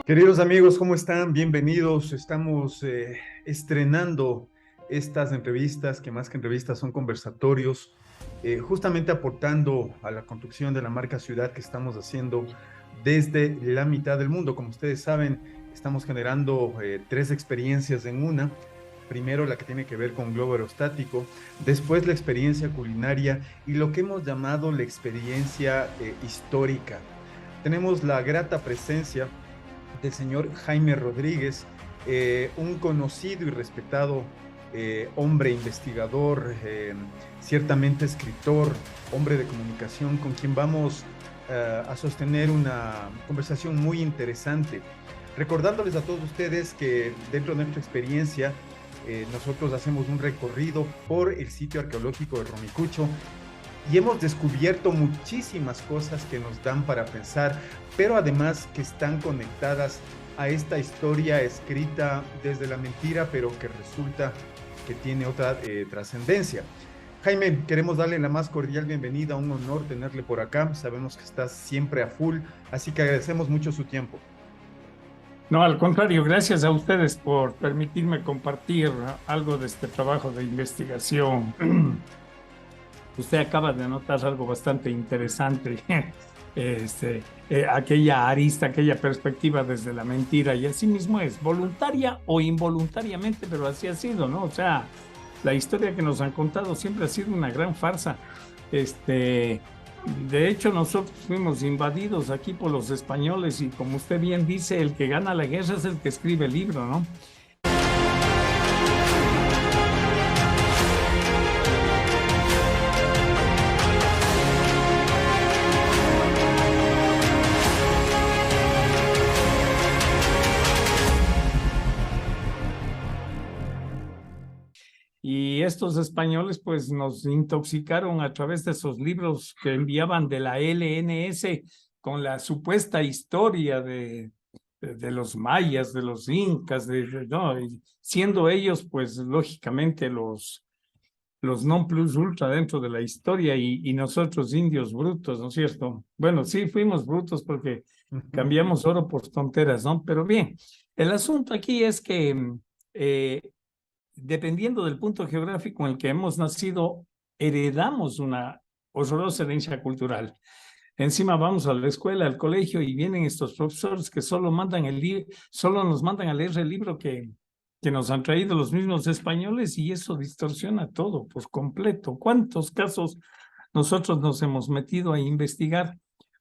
Queridos amigos, ¿cómo están? Bienvenidos. Estamos estrenando estas entrevistas, que más que entrevistas son conversatorios, justamente aportando a la construcción de la marca ciudad que estamos haciendo desde la mitad del mundo. Como ustedes saben, estamos generando tres experiencias en una. Primero la que tiene que ver con globo aerostático, después la experiencia culinaria y lo que hemos llamado la experiencia histórica. Tenemos la grata presencia del señor Jaime Rodríguez, un conocido y respetado hombre investigador, ciertamente escritor, hombre de comunicación, con quien vamos a sostener una conversación muy interesante. Recordándoles a todos ustedes que dentro de nuestra experiencia, nosotros hacemos un recorrido por el sitio arqueológico de Romicucho y hemos descubierto muchísimas cosas que nos dan para pensar, pero además que están conectadas a esta historia escrita desde la mentira, pero que resulta que tiene otra trascendencia. Jaime, queremos darle la más cordial bienvenida, un honor tenerle por acá. Sabemos que estás siempre a full, así que agradecemos mucho su tiempo. No, al contrario, gracias a ustedes por permitirme compartir algo de este trabajo de investigación. Usted acaba de notar algo bastante interesante, aquella arista, aquella perspectiva desde la mentira, y así mismo es, voluntaria o involuntariamente, pero así ha sido, ¿no? O sea, la historia que nos han contado siempre ha sido una gran farsa. De hecho, nosotros fuimos invadidos aquí por los españoles y como usted bien dice, el que gana la guerra es el que escribe el libro, ¿no? Y estos españoles pues nos intoxicaron a través de esos libros que enviaban de la LNS con la supuesta historia de los mayas, de los incas, no, y siendo ellos pues lógicamente los non plus ultra dentro de la historia y nosotros indios brutos, ¿no es cierto? Bueno, sí fuimos brutos porque cambiamos oro por tonteras, ¿no? Pero bien, el asunto aquí es que dependiendo del punto geográfico en el que hemos nacido, heredamos una horrorosa herencia cultural. Encima vamos a la escuela, al colegio y vienen estos profesores que solo mandan solo nos mandan a leer el libro que nos han traído los mismos españoles y eso distorsiona todo por completo. ¿Cuántos casos nosotros nos hemos metido a investigar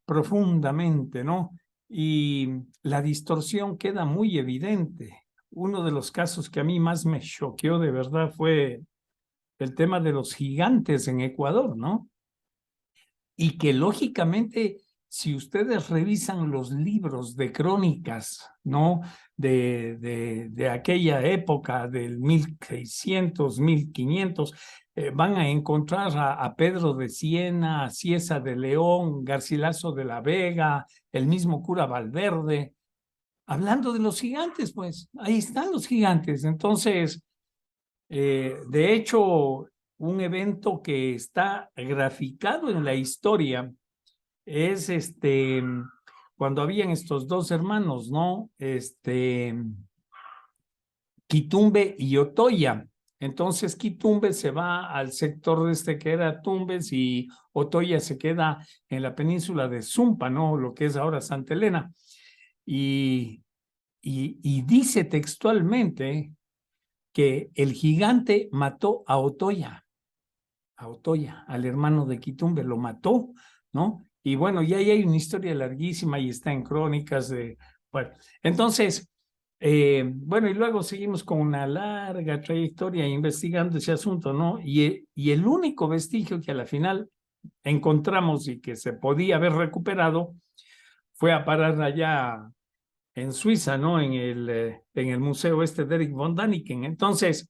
profundamente, ¿no? Y la distorsión queda muy evidente. Uno de los casos que a mí más me choqueó de verdad fue el tema de los gigantes en Ecuador, ¿no? Y que lógicamente, si ustedes revisan los libros de crónicas, ¿no? De aquella época, del 1600, 1500, van a encontrar a Pedro de Siena, a Cieza de León, Garcilaso de la Vega, el mismo cura Valverde, hablando de los gigantes, pues ahí están los gigantes. Entonces, de hecho, un evento que está graficado en la historia es cuando habían estos dos hermanos, ¿no? Quitumbe y Otoya. Entonces Quitumbe se va al sector que era Tumbes y Otoya se queda en la península de Zumpa, ¿no? Lo que es ahora Santa Elena. Y dice textualmente que el gigante mató a Otoya, al hermano de Quitumbe, lo mató, ¿no? Y bueno, ya ahí hay una historia larguísima y está en crónicas de, bueno, entonces, bueno, y luego seguimos con una larga trayectoria investigando ese asunto, ¿no? Y el único vestigio que a la final encontramos y que se podía haber recuperado fue a parar allá en Suiza, ¿no? En el museo de Erich von Däniken. Entonces,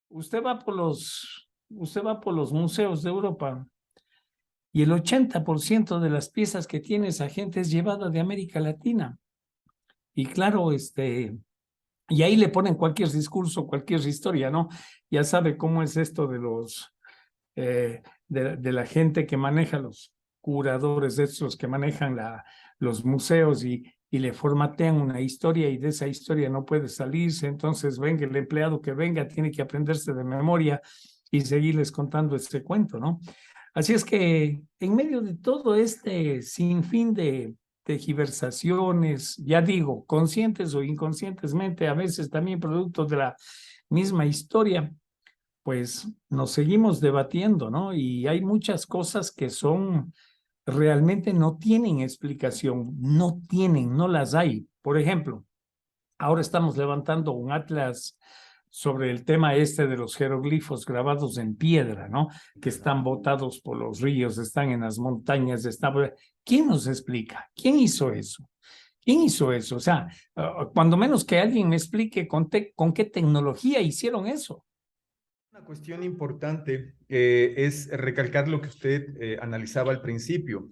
usted va por los museos de Europa y el 80% de las piezas que tiene esa gente es llevada de América Latina. Y claro, y ahí le ponen cualquier discurso, cualquier historia, ¿no? Ya sabe cómo es esto de de la gente que maneja los curadores, de estos que manejan los museos y le formatean una historia y de esa historia no puede salirse, entonces venga el empleado que venga, tiene que aprenderse de memoria y seguirles contando este cuento, ¿no? Así es que en medio de todo este sinfín de tergiversaciones, ya digo, conscientes o inconscientemente, a veces también producto de la misma historia, pues nos seguimos debatiendo, ¿no? Y hay muchas cosas que son, realmente no tienen explicación, no las hay. Por ejemplo, ahora estamos levantando un atlas sobre el tema este de los jeroglifos grabados en piedra, ¿no? Que están botados por los ríos, están en las montañas, ¿Quién nos explica? ¿Quién hizo eso? ¿Quién hizo eso? O sea, cuando menos que alguien me explique con qué tecnología hicieron eso. Una cuestión importante es recalcar lo que usted analizaba al principio.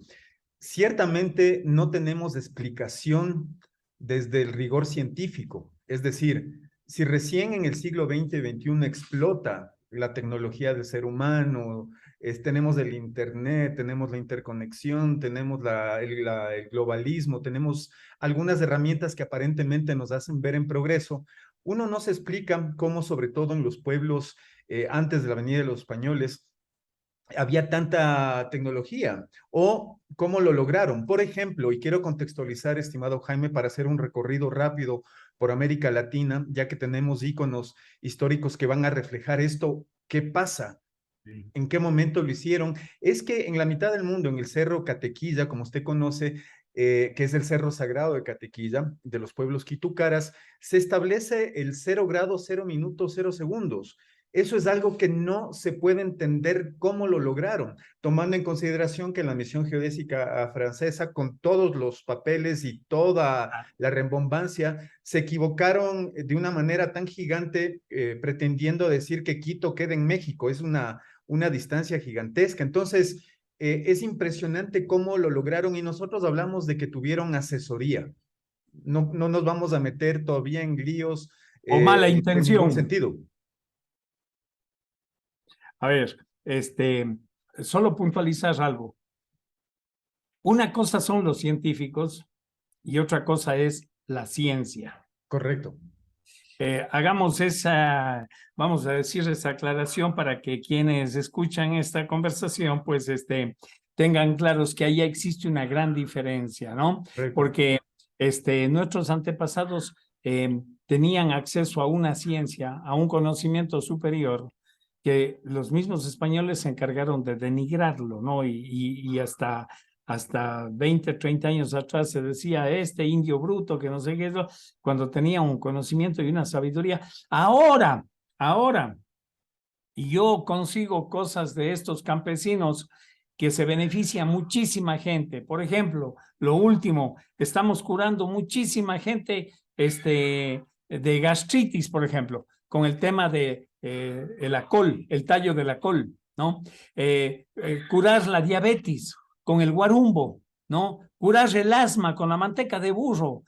Ciertamente no tenemos explicación desde el rigor científico. Es decir, si recién en el siglo XX y XXI explota la tecnología del ser humano, tenemos el Internet, tenemos la interconexión, tenemos el globalismo, tenemos algunas herramientas que aparentemente nos hacen ver en progreso, uno no se explica cómo, sobre todo en los pueblos antes de la venida de los españoles, había tanta tecnología o cómo lo lograron. Por ejemplo, y quiero contextualizar, estimado Jaime, para hacer un recorrido rápido por América Latina, ya que tenemos íconos históricos que van a reflejar esto. ¿Qué pasa? ¿En qué momento lo hicieron? Es que en la mitad del mundo, en el Cerro Catequilla, como usted conoce, que es el Cerro Sagrado de Catequilla, de los pueblos quitucaras, se establece el 0 grados, 0 minutos, 0 segundos. Eso es algo que no se puede entender cómo lo lograron, tomando en consideración que la misión geodésica francesa, con todos los papeles y toda la rimbombancia, se equivocaron de una manera tan gigante, pretendiendo decir que Quito queda en México. Es una distancia gigantesca. Entonces, es impresionante cómo lo lograron y nosotros hablamos de que tuvieron asesoría. No nos vamos a meter todavía en líos o mala en ningún intención. sentido. A ver, solo puntualizar algo. Una cosa son los científicos y otra cosa es la ciencia. Correcto. Hagamos vamos a decir esa aclaración para que quienes escuchan esta conversación, pues tengan claros que ahí existe una gran diferencia, ¿no? Correcto. Porque nuestros antepasados tenían acceso a una ciencia, a un conocimiento superior, que los mismos españoles se encargaron de denigrarlo, ¿no? Y hasta 20, 30 años atrás se decía indio bruto, que no sé qué, cuando tenía un conocimiento y una sabiduría. Ahora, yo consigo cosas de estos campesinos que se beneficia muchísima gente. Por ejemplo, lo último, estamos curando muchísima gente de gastritis, por ejemplo, con el tema de la col, el tallo de la col, ¿no? Curar la diabetes con el guarumbo, ¿no? Curar el asma con la manteca de burro,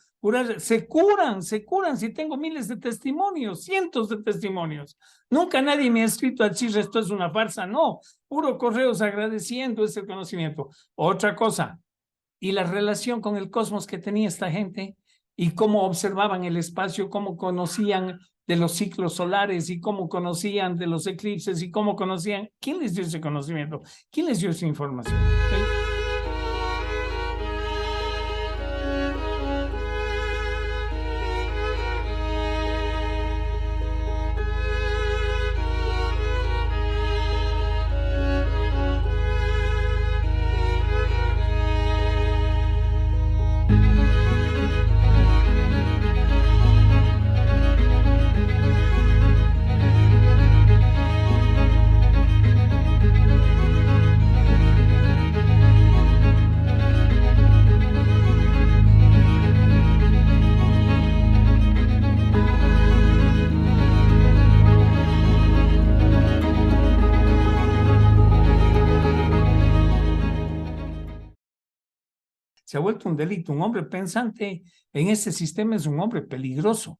se curan, si tengo miles de testimonios, cientos de testimonios. Nunca nadie me ha escrito a decir esto es una farsa, no, puro correos agradeciendo ese conocimiento. Otra cosa, y la relación con el cosmos que tenía esta gente y cómo observaban el espacio, cómo conocían de los ciclos solares y cómo conocían de los eclipses y cómo conocían. ¿Quién les dio ese conocimiento? ¿Quién les dio esa información? ¿Okay? Se ha vuelto un delito. Un hombre pensante en ese sistema es un hombre peligroso.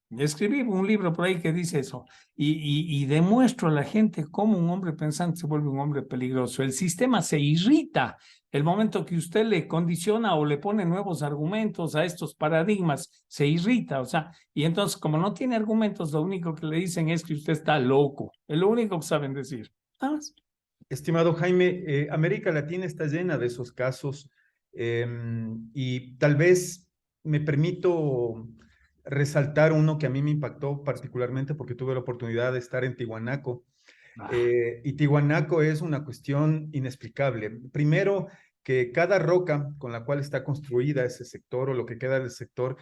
Escribí un libro por ahí que dice eso y demuestro a la gente cómo un hombre pensante se vuelve un hombre peligroso. El sistema se irrita el momento que usted le condiciona o le pone nuevos argumentos a estos paradigmas, se irrita, o sea, y entonces como no tiene argumentos, lo único que le dicen es que usted está loco, es lo único que saben decir. Nada más. Estimado Jaime, América Latina está llena de esos casos y tal vez me permito resaltar uno que a mí me impactó particularmente porque tuve la oportunidad de estar en Tiwanaku. Y Tiwanaku es una cuestión inexplicable. Primero, que cada roca con la cual está construida ese sector o lo que queda del sector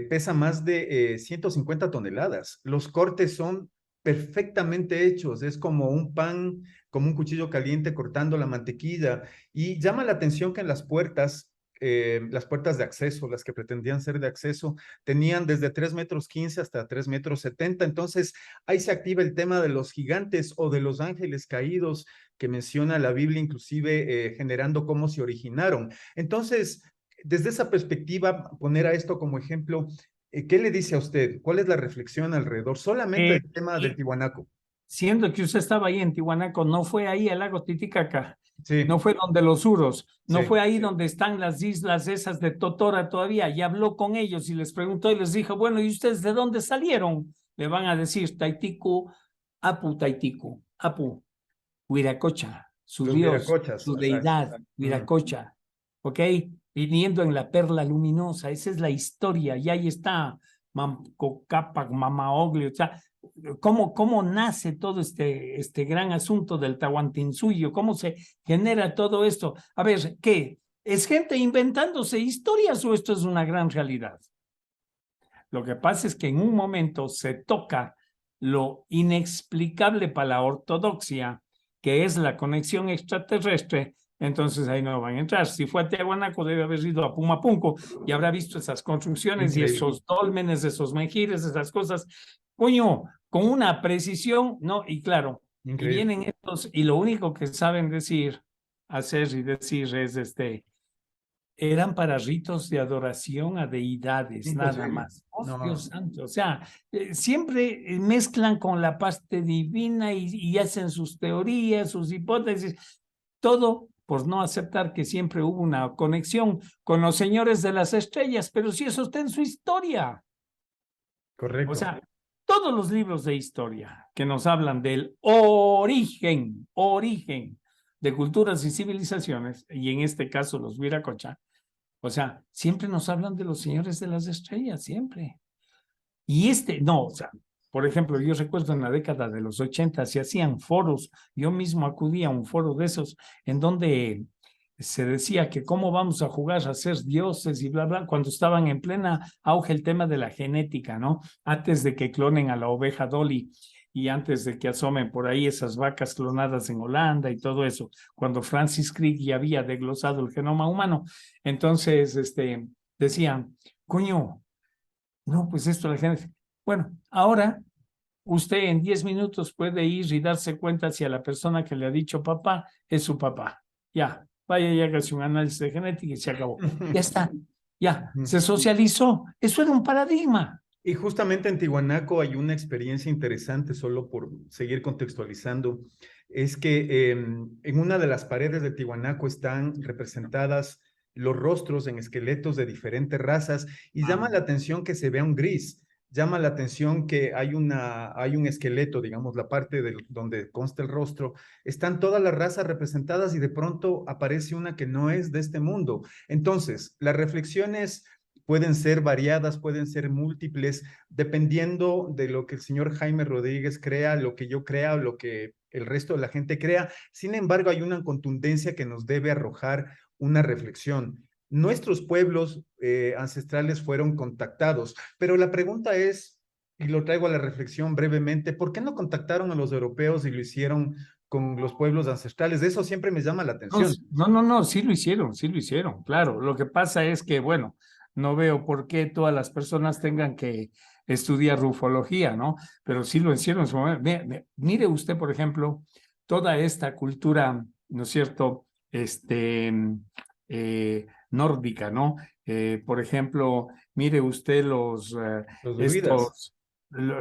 pesa más de 150 toneladas. Los cortes son perfectamente hechos, es como un pan, como un cuchillo caliente cortando la mantequilla. Y llama la atención que en las puertas de acceso, las que pretendían ser de acceso, tenían desde 3,15 m hasta 3,70 m. Entonces, ahí se activa el tema de los gigantes o de los ángeles caídos que menciona la Biblia, inclusive generando cómo se originaron. Entonces, desde esa perspectiva, poner a esto como ejemplo, ¿qué le dice a usted? ¿Cuál es la reflexión alrededor solamente del tema del Tiwanaku? Siendo que usted estaba ahí en Tiwanaku, no fue ahí al lago Titicaca, no Sí, fue donde los Uros, no sí. fue ahí donde están las islas esas de Totora todavía, y habló con ellos y les preguntó y les dijo, bueno, ¿y ustedes de dónde salieron? Le van a decir, Taitiku, Apu, Huiracocha, su Los Dios, viracochas, su exacto. deidad, Huiracocha, ¿ok? Viniendo en la perla luminosa, esa es la historia, y ahí está, Mamco Cápac, Mamaoglio, o sea, cómo nace todo este gran asunto del Tahuantinsuyo, cómo se genera todo esto. A ver, ¿qué? ¿Es gente inventándose historias o esto es una gran realidad? Lo que pasa es que en un momento se toca lo inexplicable para la ortodoxia, que es la conexión extraterrestre, entonces ahí no van a entrar. Si fue a Tiahuanaco, debe haber ido a Pumapunco y habrá visto esas construcciones y Increíble, esos dólmenes, esos menjires, esas cosas. Coño, con una precisión, ¿no? Y claro, y increíble. vienen estos, y lo único que saben decir, hacer y decir es eran para ritos de adoración a deidades, nada Imposible. más. Oh, Dios No, santo, o sea, siempre mezclan con la parte divina y hacen sus teorías, sus hipótesis, todo por no aceptar que siempre hubo una conexión con los señores de las estrellas, pero si eso está en su historia. O correcto. sea, todos los libros de historia que nos hablan del origen de culturas y civilizaciones, y en este caso los Viracocha, o sea, siempre nos hablan de los señores de las estrellas, siempre. Y no, o sea, por ejemplo, yo recuerdo en la década de los 80 se hacían foros, yo mismo acudía a un foro de esos en donde se decía que cómo vamos a jugar a ser dioses y bla, bla, cuando estaban en plena auge el tema de la genética, ¿no? Antes de que clonen a la oveja Dolly y antes de que asomen por ahí esas vacas clonadas en Holanda y todo eso, cuando Francis Crick ya había desglosado el genoma humano, entonces decían, coño, no, pues esto la gente. Bueno, ahora usted en 10 minutos puede ir y darse cuenta si a la persona que le ha dicho papá es su papá. Ya, vaya y hágase un análisis de genética y se acabó. Ya está, ya, se socializó. Eso era un paradigma. Y justamente en Tiwanaku hay una experiencia interesante, solo por seguir contextualizando, es que en una de las paredes de Tiwanaku están representadas los rostros en esqueletos de diferentes razas y llama la atención que se vea un gris, llama la atención que hay un esqueleto, digamos, la parte donde consta el rostro, están todas las razas representadas y de pronto aparece una que no es de este mundo. Entonces, la reflexión es pueden ser variadas, pueden ser múltiples, dependiendo de lo que el señor Jaime Rodríguez crea, lo que yo crea o lo que el resto de la gente crea. Sin embargo, hay una contundencia que nos debe arrojar una reflexión. Nuestros pueblos ancestrales fueron contactados, pero la pregunta es, y lo traigo a la reflexión brevemente, ¿por qué no contactaron a los europeos y lo hicieron con los pueblos ancestrales? Eso siempre me llama la atención. No, sí lo hicieron, claro. Lo que pasa es que, bueno, no veo por qué todas las personas tengan que estudiar ufología, ¿no? Pero sí lo hicieron en su momento. Mire usted, por ejemplo, toda esta cultura, ¿no es cierto? Nórdica, ¿no? Por ejemplo, mire usted Los druidas. estos,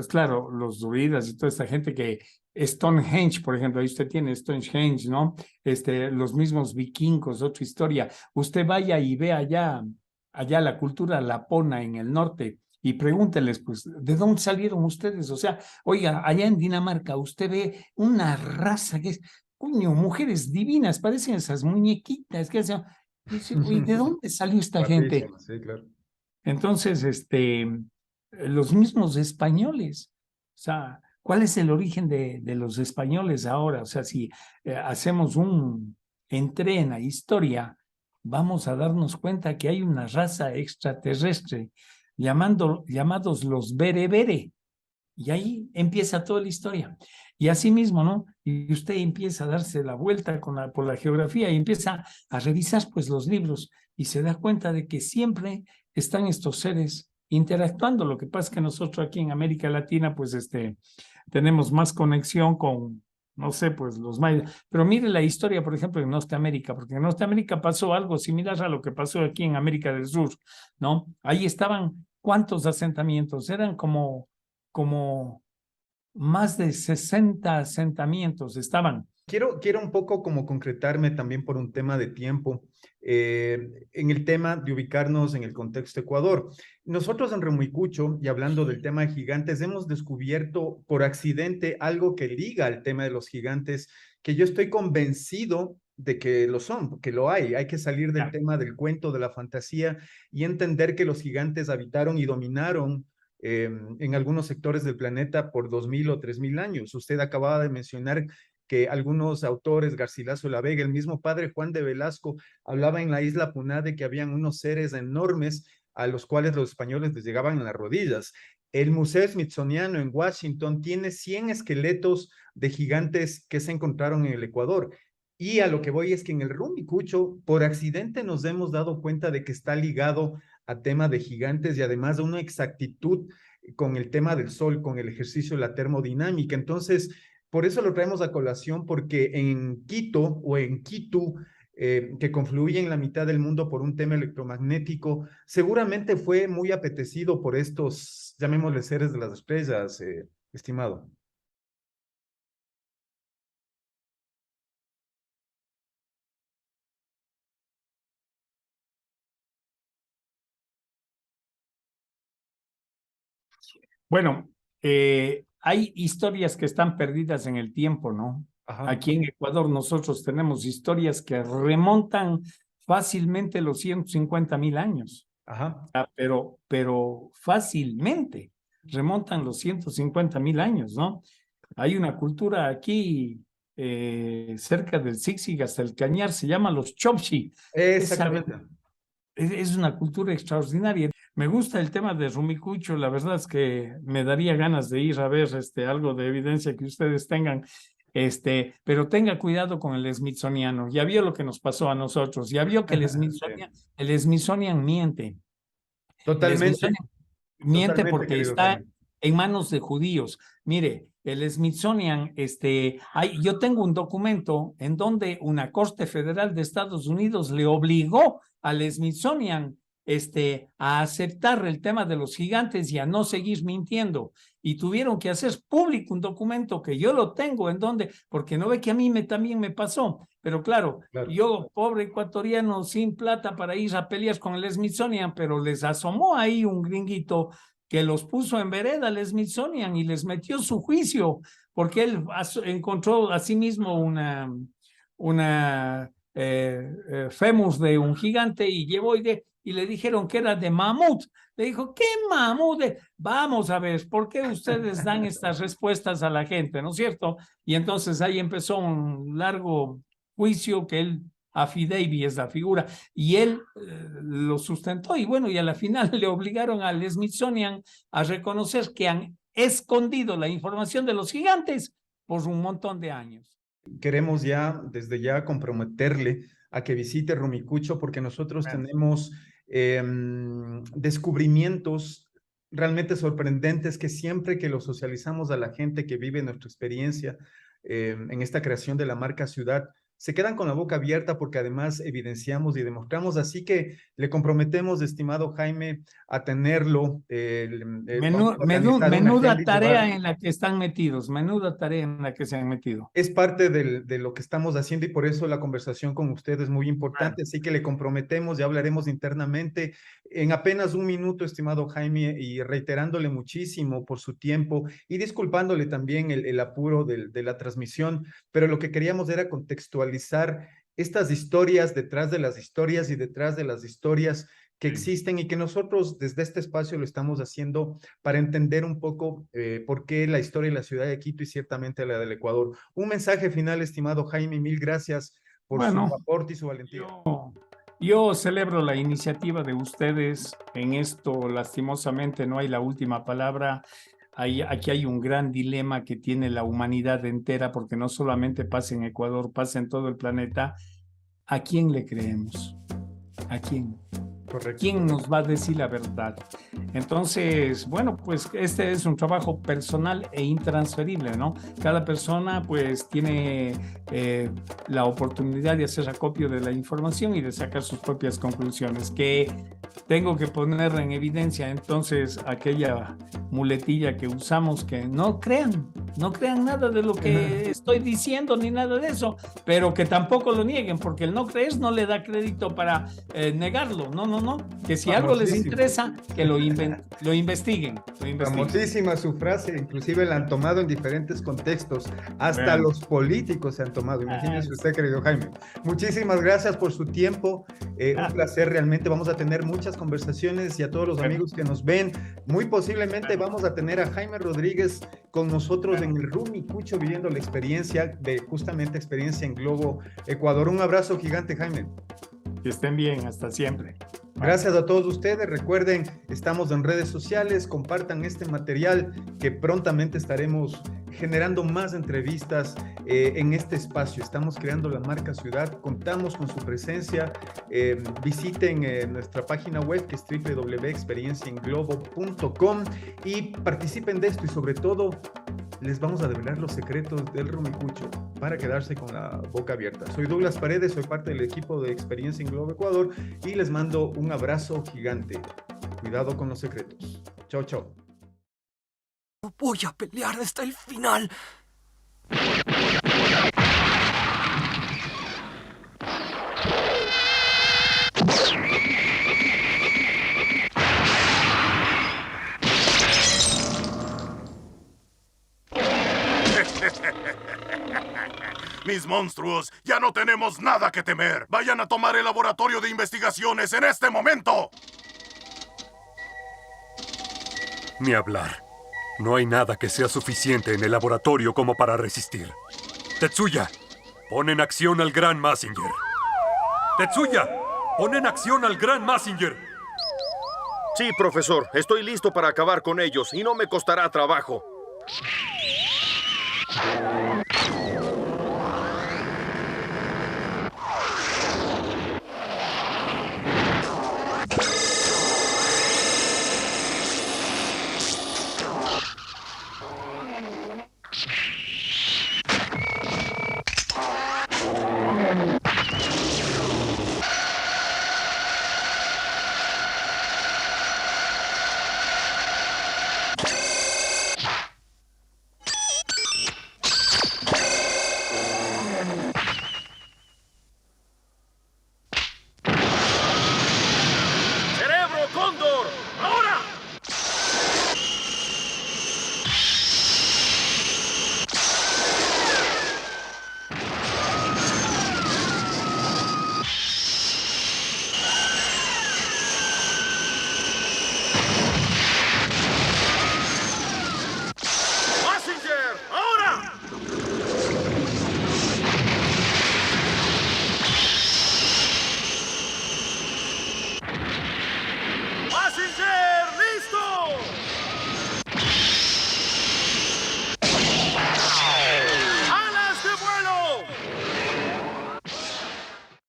claro, los druidas y toda esta gente que Stonehenge, por ejemplo, ahí usted tiene Stonehenge, ¿no? Los mismos vikingos, otra historia. Usted vaya y ve allá la cultura lapona en el norte y pregúnteles, pues, ¿de dónde salieron ustedes? O sea, oiga, allá en Dinamarca usted ve una raza que es, coño, mujeres divinas, parecen esas muñequitas que hacen. Dice, oye, ¿de dónde salió esta gente? Guapísimo, sí, claro. Entonces, los mismos españoles, o sea, ¿cuál es el origen de los españoles ahora? O sea, si hacemos un entrena historia, vamos a darnos cuenta que hay una raza extraterrestre llamados los berebere. Y ahí empieza toda la historia. Y así mismo, ¿no? Y usted empieza a darse la vuelta por la geografía y empieza a revisar pues los libros y se da cuenta de que siempre están estos seres interactuando. Lo que pasa es que nosotros aquí en América Latina pues tenemos más conexión con, no sé, pues los mayas. Pero mire la historia, por ejemplo, en Norteamérica, porque en Norteamérica pasó algo similar a lo que pasó aquí en América del Sur, ¿no? Ahí estaban, ¿cuántos asentamientos? Eran como más de 60 asentamientos estaban. Quiero un poco como concretarme también por un tema de tiempo, en el tema de ubicarnos en el contexto Ecuador. Nosotros en Remuicucho, y hablando del tema de gigantes, hemos descubierto por accidente algo que liga al tema de los gigantes, que yo estoy convencido de que lo son, que lo hay. Hay que salir del tema del cuento, de la fantasía, y entender que los gigantes habitaron y dominaron en algunos sectores del planeta por 2000 o 3000 años. Usted acababa de mencionar que algunos autores, Garcilaso de la Vega, el mismo padre Juan de Velasco, hablaba en la isla Puná de que habían unos seres enormes a los cuales los españoles les llegaban en las rodillas. El Museo Smithsoniano en Washington tiene 100 esqueletos de gigantes que se encontraron en el Ecuador. Y a lo que voy es que en el Rumicucho, por accidente nos hemos dado cuenta de que está ligado a tema de gigantes y además de una exactitud con el tema del sol, con el ejercicio de la termodinámica. Entonces, por eso lo traemos a colación, porque en Quito o en Quito, que confluye en la mitad del mundo por un tema electromagnético, seguramente fue muy apetecido por estos, llamémosle seres de las estrellas, estimado. Bueno, hay historias que están perdidas en el tiempo, ¿no? Ajá. Aquí en Ecuador nosotros tenemos historias que remontan fácilmente los 150.000 años, Ajá. pero fácilmente remontan los 150.000 años, ¿no? Hay una cultura aquí cerca del Zig-Zig hasta el Cañar, se llama los Chopchi. Esa Exactamente. es una cultura extraordinaria. Me gusta el tema de Rumicucho, la verdad es que me daría ganas de ir a ver algo de evidencia que ustedes tengan, pero tenga cuidado con el Smithsoniano. Ya vio lo que nos pasó a nosotros, ya vio que Sí. El Smithsonian miente. El Totalmente, Smithsonian miente totalmente, porque querido está Jaime. en manos de judíos. Mire, el Smithsonian, yo tengo un documento en donde una Corte Federal de Estados Unidos le obligó al Smithsonian, a aceptar el tema de los gigantes y a no seguir mintiendo. Y tuvieron que hacer público un documento que yo lo tengo en donde, porque no ve que a mí también me pasó. Pero claro, Claro. yo, pobre ecuatoriano, sin plata para ir a pelear con el Smithsonian, pero les asomó ahí un gringuito que los puso en vereda al Smithsonian y les metió su juicio, porque él encontró a sí mismo una fémur de un gigante y llevó y le dijeron que era de mamut. Le dijo, ¿qué mamut? Vamos a ver, ¿por qué ustedes dan estas respuestas a la gente? ¿No es cierto? Y entonces ahí empezó un largo juicio que él affidavit es la figura, y él lo sustentó, y bueno, y a la final le obligaron al Smithsonian a reconocer que han escondido la información de los gigantes por un montón de años. Queremos ya, desde ya, comprometerle a que visite Rumicucho, porque nosotros tenemos descubrimientos realmente sorprendentes que siempre que los socializamos a la gente que vive nuestra experiencia en esta creación de la marca ciudad, se quedan con la boca abierta porque además evidenciamos y demostramos, así que le comprometemos, estimado Jaime, a tenerlo. Vamos a organizar una agenda Menuda y tarea llevar. en la que están metidos, menuda tarea en la que se han metido. Es parte de lo que estamos haciendo y por eso la conversación con usted es muy importante, así que le comprometemos, ya hablaremos internamente en apenas un minuto, estimado Jaime, y reiterándole muchísimo por su tiempo y disculpándole también el apuro de la transmisión, pero lo que queríamos era contextualizar estas historias detrás de las historias y detrás de las historias que existen y que nosotros desde este espacio lo estamos haciendo para entender un poco por qué la historia de la ciudad de Quito y ciertamente la del Ecuador. Un mensaje final, estimado Jaime, mil gracias por su Bueno, aporte y su valentía. yo celebro la iniciativa de ustedes. En esto, lastimosamente, no hay la última palabra. Aquí hay un gran dilema que tiene la humanidad entera, porque no solamente pasa en Ecuador, pasa en todo el planeta. ¿A quién le creemos? ¿A quién? Correcto. ¿Quién nos va a decir la verdad? Entonces, bueno, pues este es un trabajo personal e intransferible, ¿no? Cada persona pues tiene la oportunidad de hacer acopio de la información y de sacar sus propias conclusiones. Que tengo que poner en evidencia entonces aquella muletilla que usamos, que no crean nada de lo que estoy diciendo ni nada de eso, pero que tampoco lo nieguen, porque el no creer no le da crédito para negarlo. No, que si algo les interesa, que lo investiguen. Famosísima su frase, inclusive la han tomado en diferentes contextos, hasta los políticos se han tomado, imagínese usted, querido Jaime. Muchísimas gracias por su tiempo, un placer realmente, vamos a tener muchas conversaciones y a todos los amigos que nos ven, muy posiblemente vamos a tener a Jaime Rodríguez con nosotros en el Rumicucho viviendo la experiencia de justamente experiencia en Globo Ecuador. Un abrazo gigante, Jaime. Que estén bien, hasta siempre. Gracias a todos ustedes. Recuerden, estamos en redes sociales, compartan este material que prontamente estaremos generando más entrevistas en este espacio. Estamos creando la marca ciudad, contamos con su presencia. Visiten nuestra página web que es www.experienciaenglobo.com y participen de esto y sobre todo les vamos a develar los secretos del Rumicucho para quedarse con la boca abierta. Soy Douglas Paredes, soy parte del equipo de Experiencia en Globo Ecuador y les mando un abrazo gigante. Cuidado con los secretos. Chao, chao. Voy a pelear hasta el final. Mis monstruos, ya no tenemos nada que temer. Vayan a tomar el laboratorio de investigaciones en este momento. Ni hablar. No hay nada que sea suficiente en el laboratorio como para resistir. Tetsuya, pon en acción al Gran Mazinger. Tetsuya, pon en acción al Gran Mazinger. Sí, profesor. Estoy listo para acabar con ellos y no me costará trabajo.